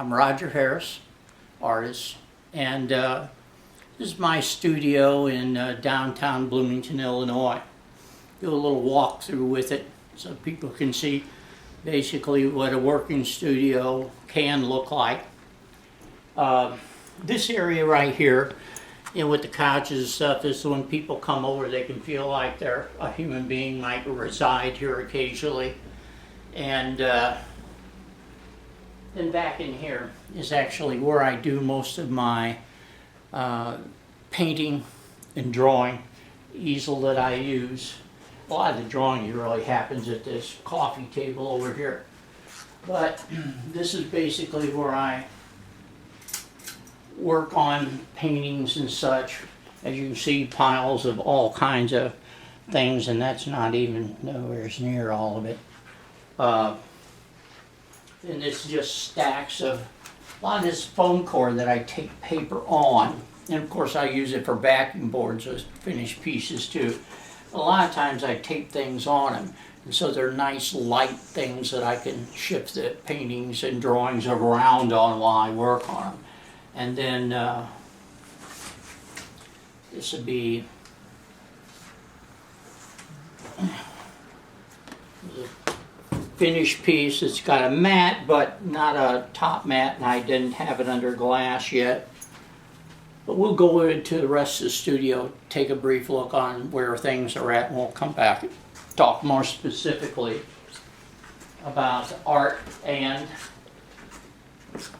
I'm Roger Harris, artist, and this is my studio in downtown Bloomington, Illinois. Do a little walkthrough with it so people can see basically what a working studio can look like. This area right here, with the couches and stuff, is when people come over, they can feel like they're a human being, might reside here occasionally. And then back in here is actually where I do most of my painting and drawing. Easel that I use. A lot of the drawing really happens at this coffee table over here. But this is basically where I work on paintings and such. As you can see, piles of all kinds of things, and that's not even nowhere near all of it. And it's just stacks of a lot of this foam core that I take paper on, and of course I use it for backing boards with finished pieces too. A lot of times I tape things on them, and so they're nice light things that I can shift the paintings and drawings around on while I work on them. And then this would be the finished piece. It's got a mat, but not a top mat, and I didn't have it under glass yet. But we'll go into the rest of the studio, take a brief look on where things are at, and we'll come back and talk more specifically about art and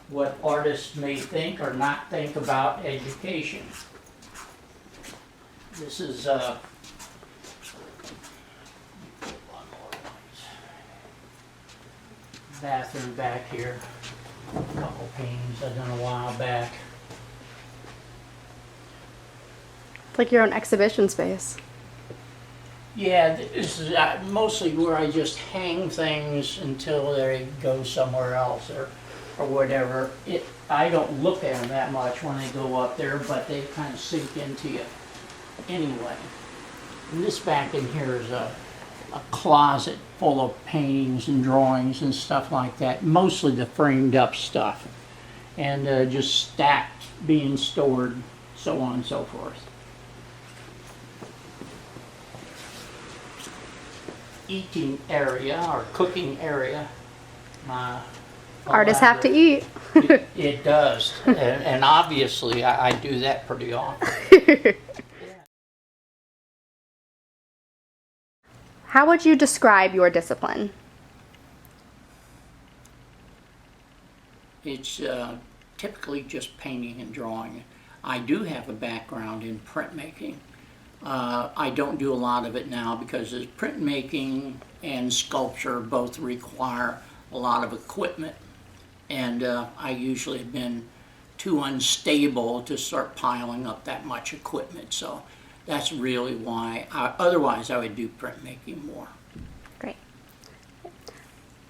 what artists may think or not think about education. This is bathroom back here. A couple paintings I've done a while back. It's like your own exhibition space. Yeah, this is mostly where I just hang things until they go somewhere else or whatever. I don't look at them that much when they go up there, but they kind of sink into you anyway. And this back in here is a closet full of paintings and drawings and stuff like that, mostly the framed up stuff, and just stacked, being stored, so on and so forth. Eating area or cooking area. Artists have to eat. It does, and obviously I do that pretty often. How would you describe your discipline? It's typically just painting and drawing. I do have a background in printmaking. I don't do a lot of it now because printmaking and sculpture both require a lot of equipment, and I usually have been too unstable to start piling up that much equipment, so that's really why. Otherwise I would do printmaking more. Great.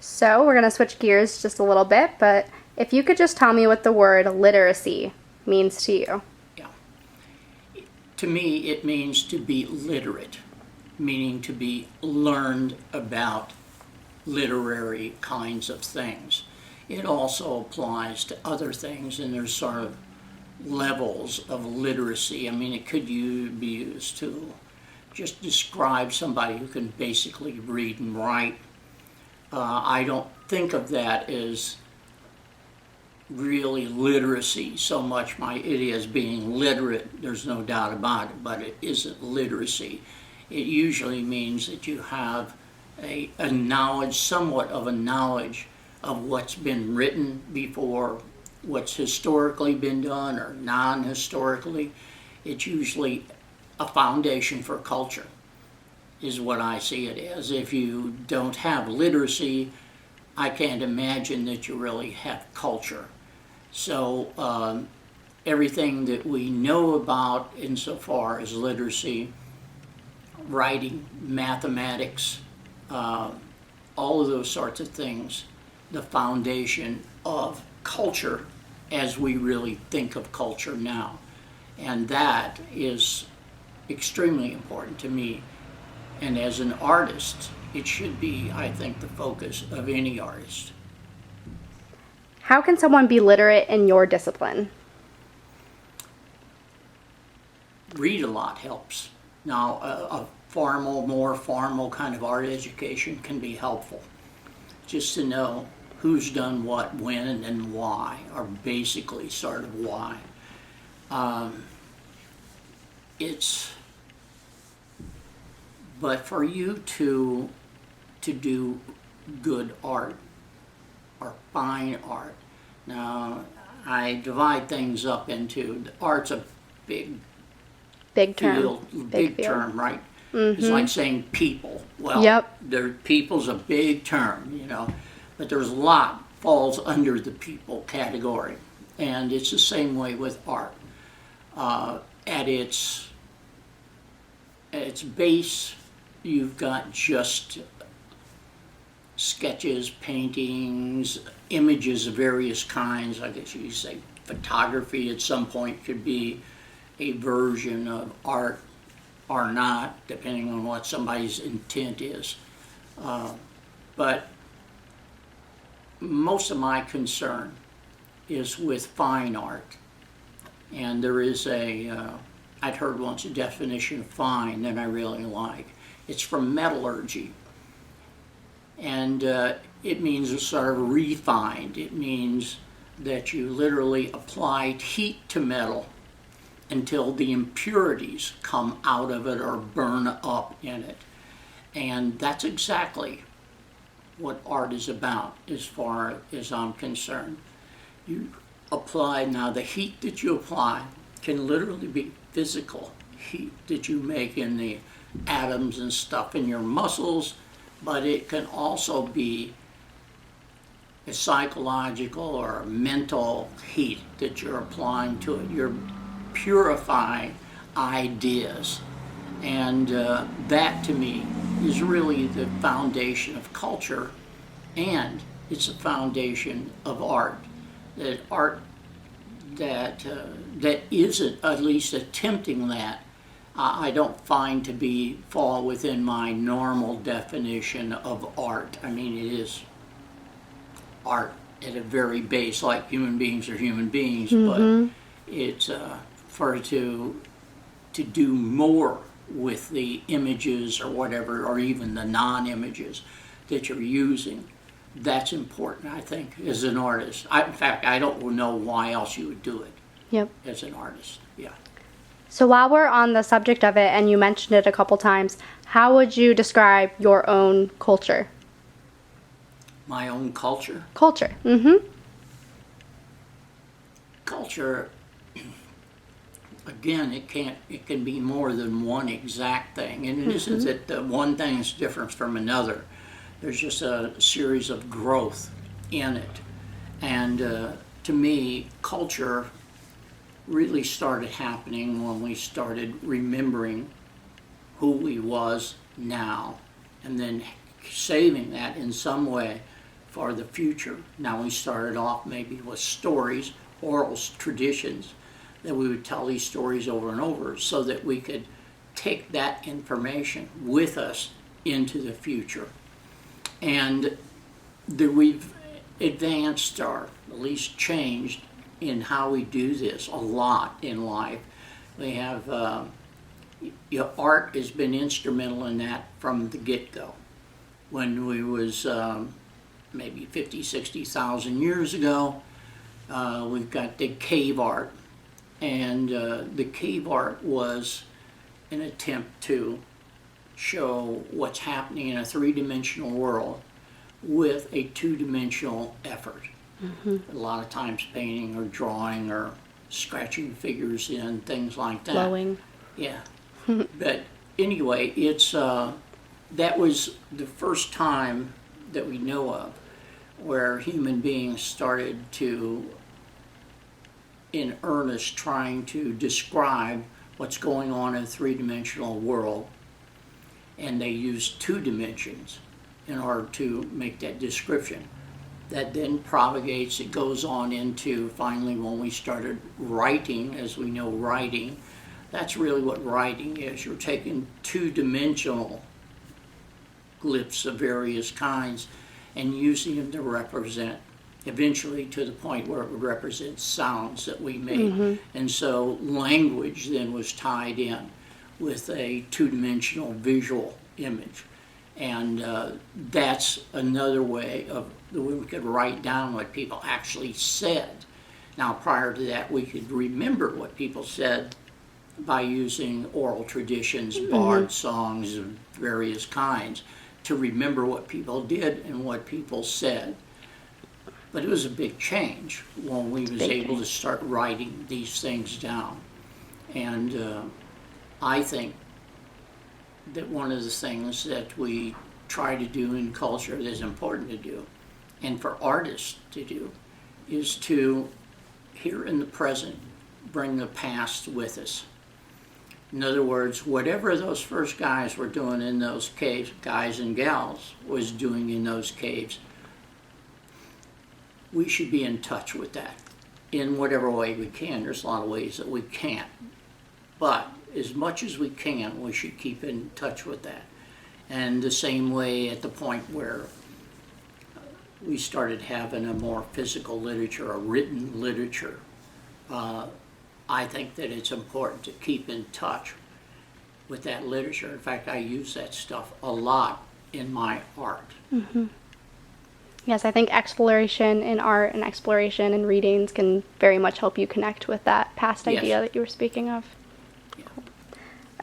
So we're going to switch gears just a little bit, but if you could just tell me what the word literacy means to you. To me, it means to be literate, meaning to be learned about literary kinds of things. It also applies to other things, and there's sort of levels of literacy. I mean, it could be used to just describe somebody who can basically read and write. I don't think of that as really literacy so much. It is being literate, there's no doubt about it, but it isn't literacy. It usually means that you have a knowledge, somewhat of a knowledge of what's been written before, what's historically been done or non-historically. It's usually a foundation for culture, is what I see it as. If you don't have literacy, I can't imagine that you really have culture. So everything that we know about insofar as literacy, writing, mathematics, all of those sorts of things, the foundation of culture as we really think of culture now. And that is extremely important to me. And as an artist, it should be, I think, the focus of any artist. How can someone be literate in your discipline? Read a lot helps. Now, a more formal kind of art education can be helpful. Just to know who's done what, when, and why, or basically sort of why. But for you to do good art or fine art, now I divide things up into, art's a big term. field, big term, right? It's like saying people. Well, Yep. People's a big term, but there's a lot falls under the people category, and it's the same way with art. At its base, you've got just sketches, paintings, images of various kinds. I guess you could say photography at some point could be a version of art or not, depending on what somebody's intent is. But most of my concern is with fine art. And there is I'd heard once a definition of fine that I really like. It's from metallurgy. And it means sort of refined. It means that you literally applied heat to metal until the impurities come out of it or burn up in it. And that's exactly what art is about, as far as I'm concerned. You apply, now the heat that you apply can literally be physical heat that you make in the atoms and stuff in your muscles, but it can also be a psychological or a mental heat that you're applying to it. You're purifying ideas, and that to me is really the foundation of culture, and it's the foundation of art. That art that isn't at least attempting that, I don't find to fall within my normal definition of art. I mean, it is art at a very base, like human beings are human beings, but it's for to do more with the images or whatever, or even the non-images that you're using. That's important, I think, as an artist. In fact, I don't know why else you would do it. Yep. As an artist, yeah. So while we're on the subject of it, and you mentioned it a couple times, how would you describe your own culture? My own culture? Culture. Culture, again, it can be more than one exact thing, and it isn't that one thing is different from another. There's just a series of growth in it. And to me, culture really started happening when we started remembering who we was now, and then saving that in some way for the future. Now, we started off maybe with stories, oral traditions, that we would tell these stories over and over so that we could take that information with us into the future. And we've advanced, or at least changed, in how we do this a lot in life. We have, art has been instrumental in that from the get-go. When we was maybe 50, 60,000 years ago, we've got the cave art. And the cave art was an attempt to show what's happening in a three-dimensional world with a two-dimensional effort. A lot of times painting or drawing or scratching figures in, things like that. Glowing. Yeah. But anyway, it's that was the first time that we know of where human beings started to, in earnest, trying to describe what's going on in a three-dimensional world. And they used two dimensions in order to make that description. That then propagates, it goes on into, finally, when we started writing, as we know writing, that's really what writing is. You're taking two-dimensional glyphs of various kinds and using them to represent eventually to the point where it would represent sounds that we made. And so language then was tied in with a two-dimensional visual image. And that's another way of the way we could write down what people actually said. Now, prior to that, we could remember what people said by using oral traditions, bard songs of various kinds, to remember what people did and what people said. But it was a big change when we was able to start writing these things down. And I think that one of the things that we try to do in culture that is important to do, and for artists to do, is to, here in the present, bring the past with us. In other words, whatever those first guys were doing in those caves, guys and gals was doing in those caves, we should be in touch with that in whatever way we can. There's a lot of ways that we can't. But as much as we can, we should keep in touch with that. And the same way at the point where we started having a more physical literature, a written literature, I think that it's important to keep in touch with that literature. In fact, I use that stuff a lot in my art. Yes, I think exploration in art and exploration in readings can very much help you connect with that past idea that you were speaking of. Yeah.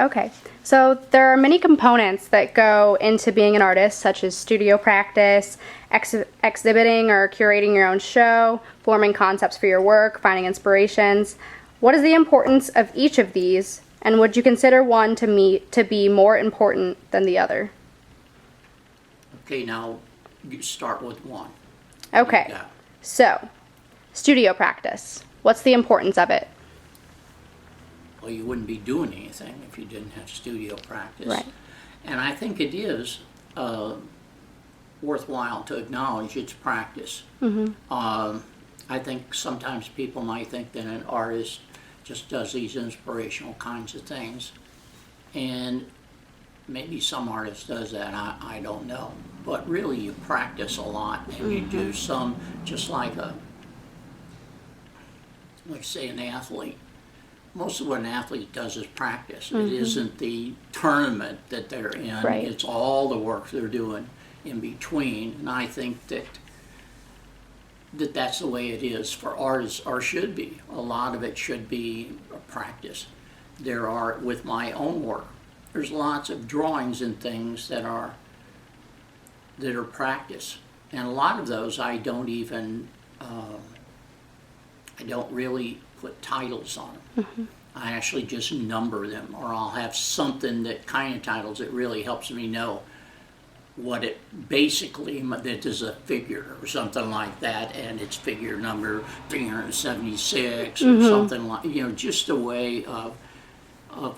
Okay, so there are many components that go into being an artist, such as studio practice, exhibiting or curating your own show, forming concepts for your work, finding inspirations. What is the importance of each of these, and would you consider one to be more important than the other? Okay, now you start with one. Okay, Yeah. so studio practice. What's the importance of it? Well, you wouldn't be doing anything if you didn't have studio practice. Right. And I think it is worthwhile to acknowledge its practice. I think sometimes people might think that an artist just does these inspirational kinds of things. And maybe some artist does that, I don't know. But really you practice a lot, and you do some, just like say an athlete. Most of what an athlete does is practice. It isn't the tournament that they're in. Right. It's all the work they're doing in between. And I think that's the way it is for artists, or should be. A lot of it should be a practice. There are, with my own work, there's lots of drawings and things that are practice. And a lot of those I don't even, I don't really put titles on them. I actually just number them, or I'll have something that kind of titles it really helps me know what it basically, that is a figure or something like that, and it's figure number 376 or something like, just a way of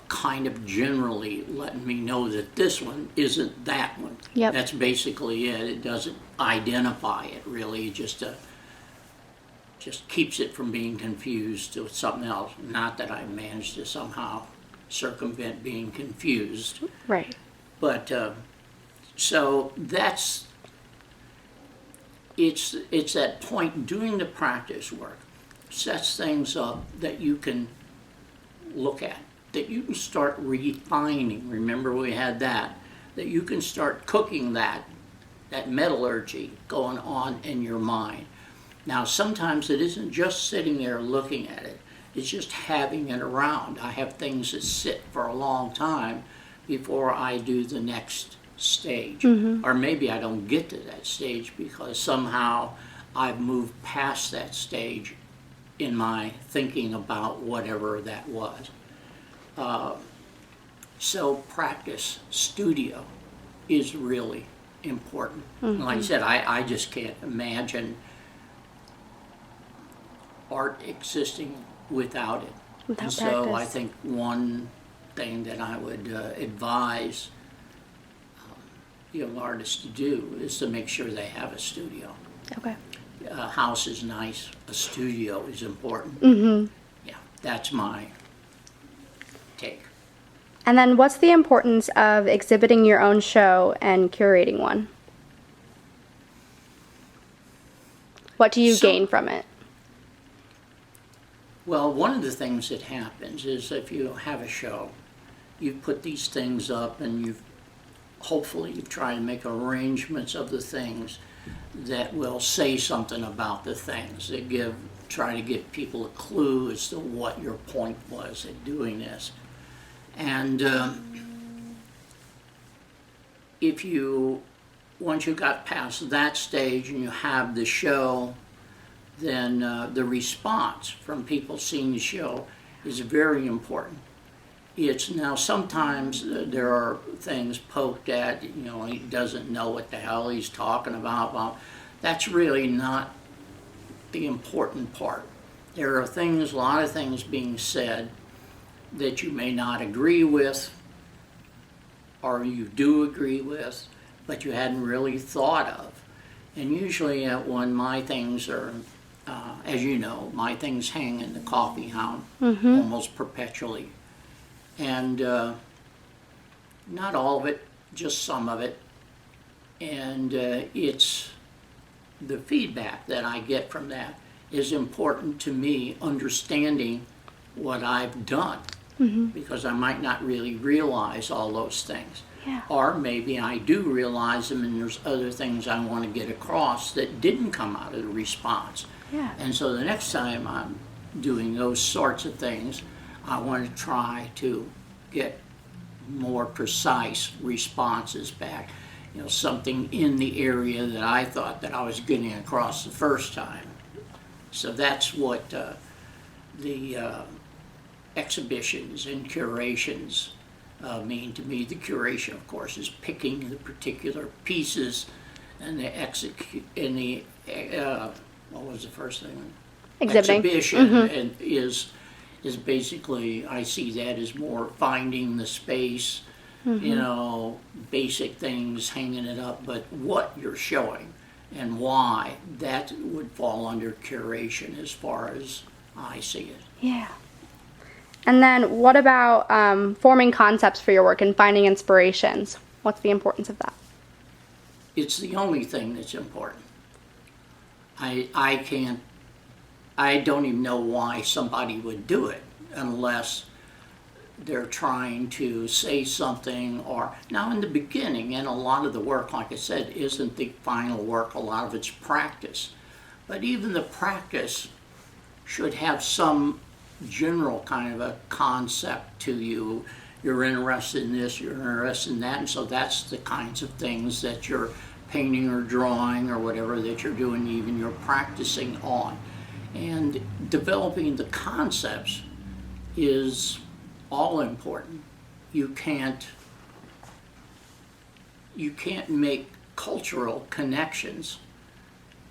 kind of generally letting me know that this one isn't that one. Yep. That's basically it. It doesn't identify it really, just keeps it from being confused with something else. Not that I managed to somehow circumvent being confused. Right. But so it's that point, doing the practice work sets things up that you can look at, that you can start refining. Remember we had that you can start cooking that metallurgy going on in your mind. Now sometimes it isn't just sitting there looking at it, it's just having it around. I have things that sit for a long time before I do the next stage. Or maybe I don't get to that stage because somehow I've moved past that stage in my thinking about whatever that was. So practice, studio is really important. And like I said, I just can't imagine art existing without it. Without and so practice. I think one thing that I would advise young artists to do is to make sure they have a studio. Okay. A house is nice, a studio is important. Yeah, that's my take. And then what's the importance of exhibiting your own show and curating one? What do you gain from it? Well, one of the things that happens is if you have a show, you put these things up and hopefully you try to make arrangements of the things that will say something about the things, that try to give people a clue as to what your point was in doing this. And once you got past that stage and you have the show, then the response from people seeing the show is very important. Now sometimes there are things poked at, he doesn't know what the hell he's talking about. Well, that's really not the important part. There are a lot of things being said that you may not agree with, or you do agree with, but you hadn't really thought of. And usually when my things are, as you know, my things hang in the coffee house almost perpetually. And not all of it, just some of it. And it's the feedback that I get from that is important to me, understanding what I've done, because I might not really realize all those things. Yeah. Or maybe I do realize them and there's other things I want to get across that didn't come out of the response. Yeah. And so the next time I'm doing those sorts of things, I want to try to get more precise responses back. Something in the area that I thought that I was getting across the first time. So that's what the exhibitions and curations mean to me. The curation, of course, is picking the particular pieces, and the what was the first thing? Exhibiting. Exhibition and is basically, I see that as more finding the space, basic things, hanging it up, but what you're showing and why, that would fall under curation as far as I see it. Yeah. And then what about forming concepts for your work and finding inspirations? What's the importance of that? It's the only thing that's important. I don't even know why somebody would do it unless they're trying to say something. Or now in the beginning, and a lot of the work, like I said, isn't the final work. A lot of it's practice. But even the practice should have some general kind of a concept to you. You're interested in this, you're interested in that, and so that's the kinds of things that you're painting or drawing or whatever that you're doing, even you're practicing on. And developing the concepts is all important. You can't make cultural connections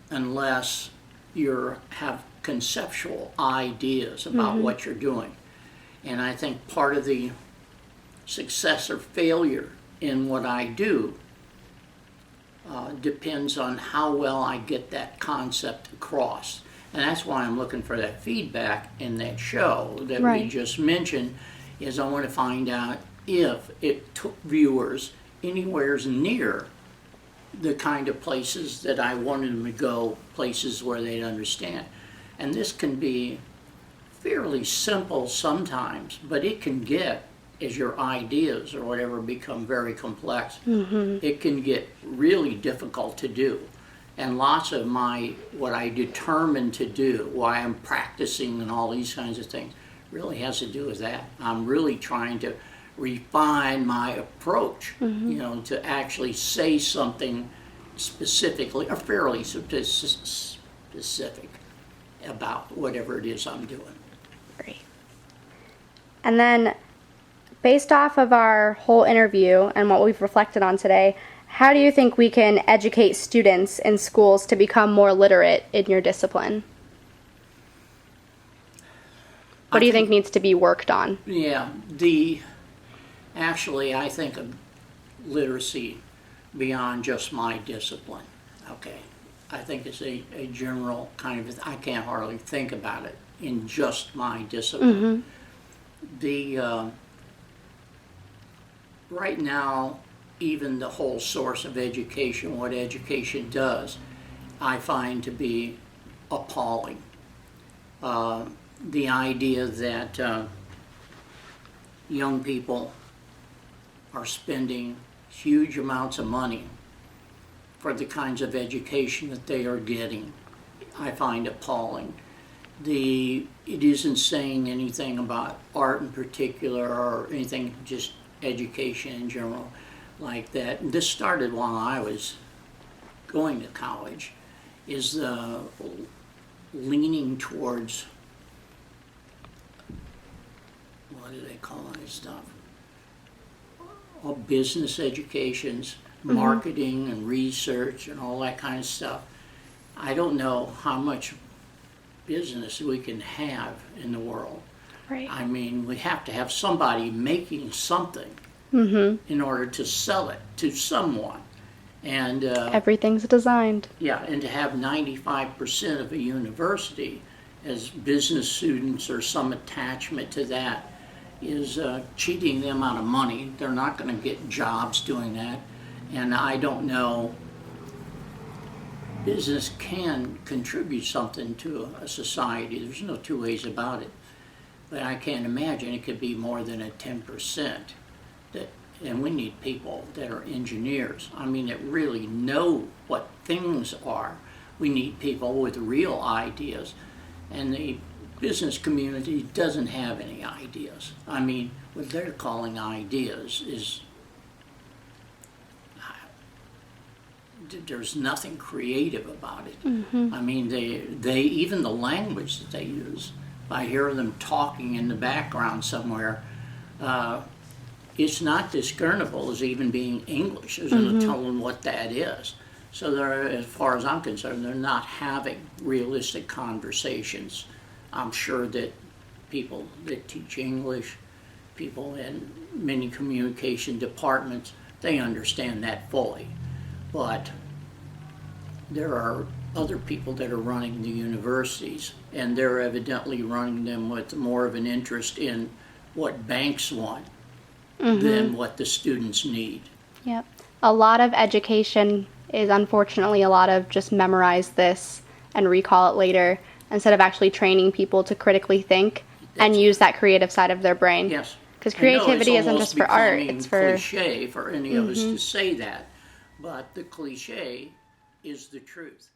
unless you have conceptual ideas about what you're doing. And I think part of the success or failure in what I do depends on how well I get that concept across. And that's why I'm looking for that feedback in that show that we just mentioned, is I want to find out if it took viewers anywhere near the kind of places that I wanted them to go, places where they'd understand. And this can be fairly simple sometimes, but it can get, as your ideas or whatever become very complex, it can get really difficult to do. And lots of what I determined to do, why I'm practicing and all these kinds of things, really has to do with that. I'm really trying to refine my approach, to actually say something specifically, or fairly specific about whatever it is I'm doing. Great. And then, based off of our whole interview and what we've reflected on today, how do you think we can educate students in schools to become more literate in your discipline? What do you think needs to be worked on? Yeah, actually, I think of literacy beyond just my discipline. Okay, I think it's a general kind of, I can't hardly think about it in just my discipline. Right now, even the whole source of education, what education does, I find to be appalling. The idea that young people are spending huge amounts of money for the kinds of education that they are getting, I find appalling. It isn't saying anything about art in particular or anything, just education in general like that. And this started while I was going to college, is leaning towards, what do they call this stuff? All business educations, marketing and research and all that kind of stuff. I don't know how much business we can have in the world. Right. I mean, we have to have somebody making something in order to sell it to someone. And Everything's designed. yeah, and to have 95% of a university as business students or some attachment to that is cheating them out of money. They're not going to get jobs doing that. And I don't know, business can contribute something to a society. There's no two ways about it. But I can't imagine it could be more than a 10%. And we need people that are engineers. I mean, that really know what things are. We need people with real ideas. And the business community doesn't have any ideas. I mean, what they're calling ideas is, there's nothing creative about it. I mean, they even the language that they use, if I hear them talking in the background somewhere, it's not discernible as even being English. There's no telling what that is. So they're, as far as I'm concerned, they're not having realistic conversations. I'm sure that people that teach English, people in many communication departments, they understand that fully. But there are other people that are running the universities, and they're evidently running them with more of an interest in what banks want than what the students need. Yep. A lot of education is unfortunately a lot of just memorize this and recall it later instead of actually training people to critically think and use that creative side of their brain. Yes. Because creativity isn't just for art, It's it's for cliche for any of us to say that, but the cliche is the truth.